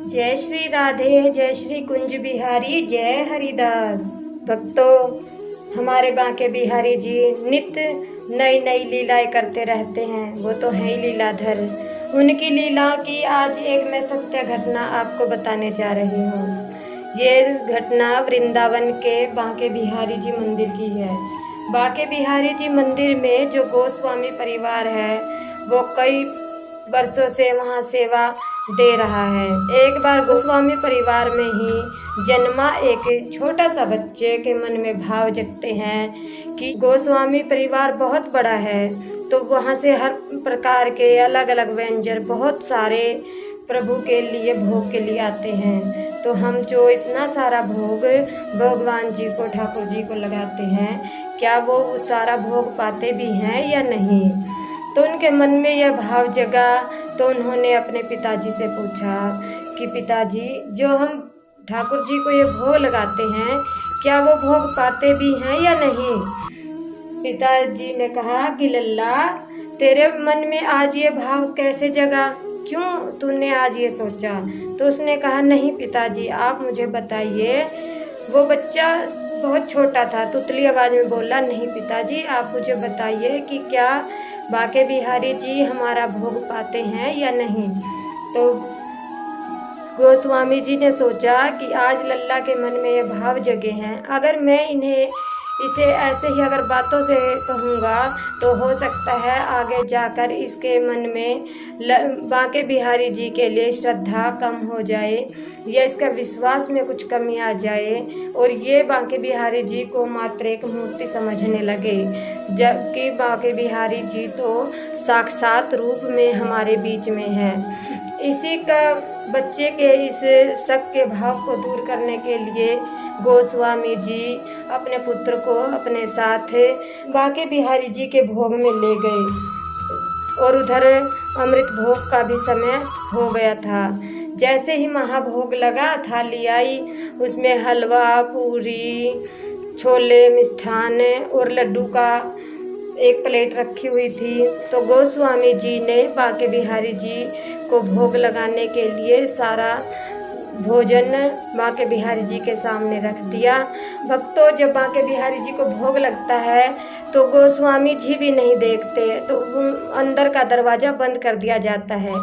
जय श्री राधे, जय श्री कुंज बिहारी, जय हरिदास। भक्तों, हमारे बांके बिहारी जी नित्य नई नई लीलाएं करते रहते हैं। वो तो है ही लीलाधर। उनकी लीला की आज एक मैं सत्य घटना आपको बताने जा रही हूँ। ये घटना वृंदावन के बांके बिहारी जी मंदिर की है। बांके बिहारी जी मंदिर में जो गोस्वामी परिवार है वो कई वर्षों से वहाँ सेवा दे रहा है। एक बार गोस्वामी परिवार में ही जन्मा एक छोटा सा बच्चे के मन में भाव जगते हैं कि गोस्वामी परिवार बहुत बड़ा है, तो वहाँ से हर प्रकार के अलग अलग व्यंजन बहुत सारे प्रभु के लिए भोग के लिए आते हैं। तो हम जो इतना सारा भोग भगवान जी को, ठाकुर जी को लगाते हैं, क्या वो सारा भोग पाते भी हैं या नहीं। तो उनके मन में यह भाव जगा। तो उन्होंने अपने पिताजी से पूछा कि पिताजी, जो हम ठाकुर जी को ये भोग लगाते हैं, क्या वो भोग पाते भी हैं या नहीं। पिताजी ने कहा कि लल्ला, तेरे मन में आज ये भाव कैसे जगा, क्यों तूने आज ये सोचा। तो उसने कहा, नहीं पिताजी, आप मुझे बताइए। वो बच्चा बहुत छोटा था, तुतली आवाज़ में बोला, नहीं पिताजी, आप मुझे बताइए कि क्या बांके बिहारी जी हमारा भोग पाते हैं या नहीं। तो गोस्वामी जी ने सोचा कि आज लल्ला के मन में ये भाव जगे हैं, अगर मैं इसे ऐसे ही अगर बातों से कहूँगा तो हो सकता है आगे जाकर इसके मन में बांके बिहारी जी के लिए श्रद्धा कम हो जाए या इसका विश्वास में कुछ कमी आ जाए और ये बांके बिहारी जी को मात्र एक मूर्ति समझने लगे, जबकि बांके बिहारी जी तो साक्षात रूप में हमारे बीच में है। इसी का बच्चे के इस शक के भाव को दूर करने के लिए गोस्वामी जी अपने पुत्र को अपने साथ बांके बिहारी जी के भोग में ले गए और उधर अमृत भोग का भी समय हो गया था। जैसे ही महाभोग लगा, थाली आई, उसमें हलवा, पूरी, छोले, मिष्ठान और लड्डू का एक प्लेट रखी हुई थी। तो गोस्वामी जी ने बांके बिहारी जी को भोग लगाने के लिए सारा भोजन बांके बिहारी जी के सामने रख दिया। भक्तों, जब बांके बिहारी जी को भोग लगता है तो गोस्वामी जी भी नहीं देखते, तो अंदर का दरवाज़ा बंद कर दिया जाता है।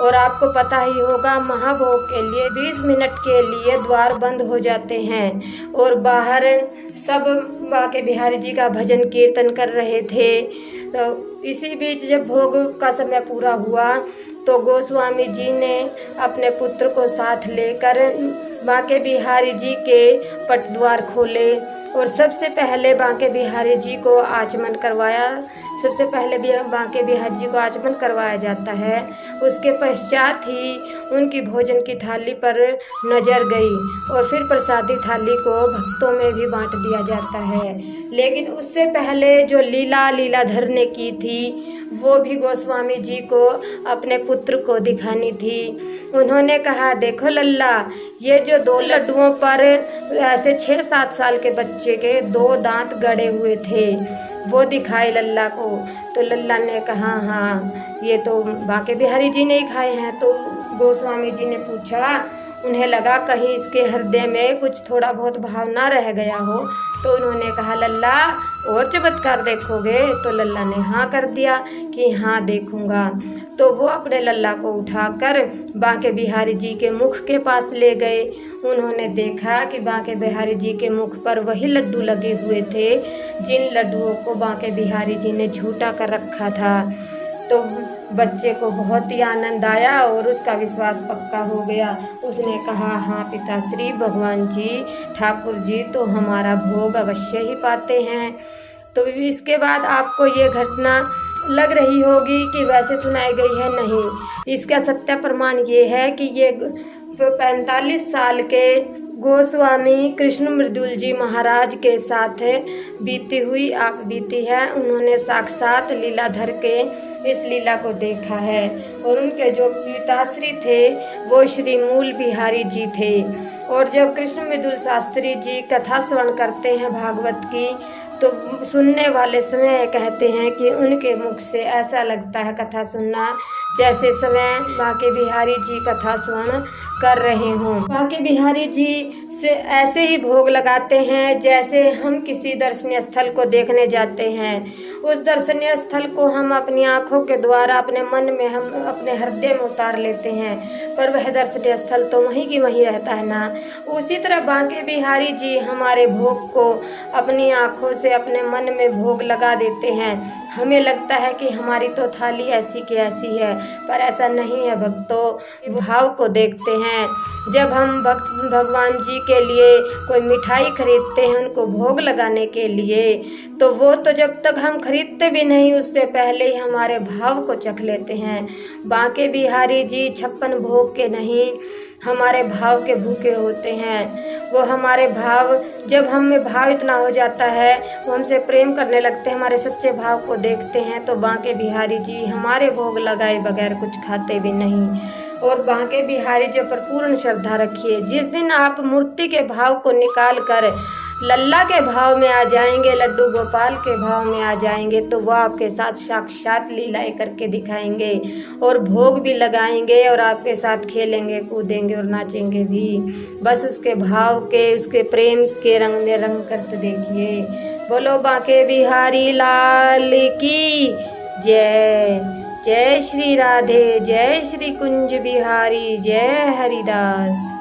और आपको पता ही होगा, महाभोग के लिए 20 मिनट के लिए द्वार बंद हो जाते हैं और बाहर सब बांके बिहारी जी का भजन कीर्तन कर रहे थे। तो इसी बीच जब भोग का समय पूरा हुआ तो गोस्वामी जी ने अपने पुत्र को साथ लेकर बांके बिहारी जी के पट द्वार खोले और सबसे पहले बांके बिहारी जी को आचमन करवाया। सबसे पहले भी बांके बिहारी जी को आचमन करवाया जाता है। उसके पश्चात ही उनकी भोजन की थाली पर नज़र गई और फिर प्रसादी थाली को भक्तों में भी बांट दिया जाता है। लेकिन उससे पहले जो लीलाधर ने की थी वो भी गोस्वामी जी को अपने पुत्र को दिखानी थी। उन्होंने कहा, देखो लल्ला, ये जो 2 लड्डुओं पर ऐसे 6-7 साल के बच्चे के 2 दांत गड़े हुए थे, वो दिखाए लल्ला को। तो लल्ला ने कहा, हाँ, ये तो बांके बिहारी जी ने ही खाए हैं। तो गोस्वामी जी ने पूछा, उन्हें लगा कहीं इसके हृदय में कुछ थोड़ा बहुत भाव ना रह गया हो। तो उन्होंने कहा, लल्ला, और चमत्कार देखोगे। तो लल्ला ने हाँ कर दिया कि हाँ देखूंगा। तो वो अपने लल्ला को उठाकर बांके बिहारी जी के मुख के पास ले गए। उन्होंने देखा कि बांके बिहारी जी के मुख पर वही लड्डू लगे हुए थे जिन लड्डुओं को बांके बिहारी जी ने झूठा कर रखा था। तो बच्चे को बहुत ही आनंद आया और उसका विश्वास पक्का हो गया। उसने कहा, हाँ पिताश्री, भगवान जी, ठाकुर जी तो हमारा भोग अवश्य ही पाते हैं। तो इसके बाद आपको ये घटना लग रही होगी कि वैसे सुनाई गई है, नहीं। इसका सत्य प्रमाण ये है कि ये 45 साल के गोस्वामी कृष्ण मृदुल जी महाराज के साथ बीती हुई आप बीती है। उन्होंने साक्षात लीलाधर के इस लीला को देखा है और उनके जो पिताश्री थे वो श्री मूल बिहारी जी थे। और जब कृष्ण मृदुल शास्त्री जी कथा श्रवण करते हैं भागवत की, तो सुनने वाले समय कहते हैं कि उनके मुख से ऐसा लगता है कथा सुनना जैसे समय बांके बिहारी जी कथा श्रवण कर रहे हों। बांके बिहारी जी से ऐसे ही भोग लगाते हैं जैसे हम किसी दर्शनीय स्थल को देखने जाते हैं। उस दर्शनीय स्थल को हम अपनी आँखों के द्वारा अपने मन में, हम अपने हृदय में उतार लेते हैं, पर वह दर्शनीय स्थल तो वहीं की वहीं रहता है ना। उसी तरह बांके बिहारी जी हमारे भोग को अपनी आँखों से अपने मन में भोग लगा देते हैं। हमें लगता है कि हमारी तो थाली ऐसी की ऐसी है, पर ऐसा नहीं है भक्तों। भाव को देखते हैं। जब हम भगवान जी के लिए कोई मिठाई खरीदते हैं उनको भोग लगाने के लिए, तो वो तो जब तक हम खरीदते भी नहीं उससे पहले ही हमारे भाव को चख लेते हैं। बांके बिहारी जी 56 भोग के नहीं, हमारे भाव के भूखे होते हैं। वो हमारे भाव, जब हम में भाव इतना हो जाता है, वो हमसे प्रेम करने लगते हैं, हमारे सच्चे भाव को देखते हैं, तो बांके बिहारी जी हमारे भोग लगाए बगैर कुछ खाते भी नहीं। और बांके बिहारी जी पर पूर्ण श्रद्धा रखिए। जिस दिन आप मूर्ति के भाव को निकाल कर लल्ला के भाव में आ जाएंगे, लड्डू गोपाल के भाव में आ जाएंगे, तो वह आपके साथ साक्षात लीलाएं करके दिखाएंगे और भोग भी लगाएंगे और आपके साथ खेलेंगे, कूदेंगे और नाचेंगे भी। बस उसके भाव के, उसके प्रेम के रंग में रंग कर तो देखिए। बोलो बांके बिहारी लाल की जय। जय श्री राधे, जय श्री कुंज बिहारी, जय हरिदास।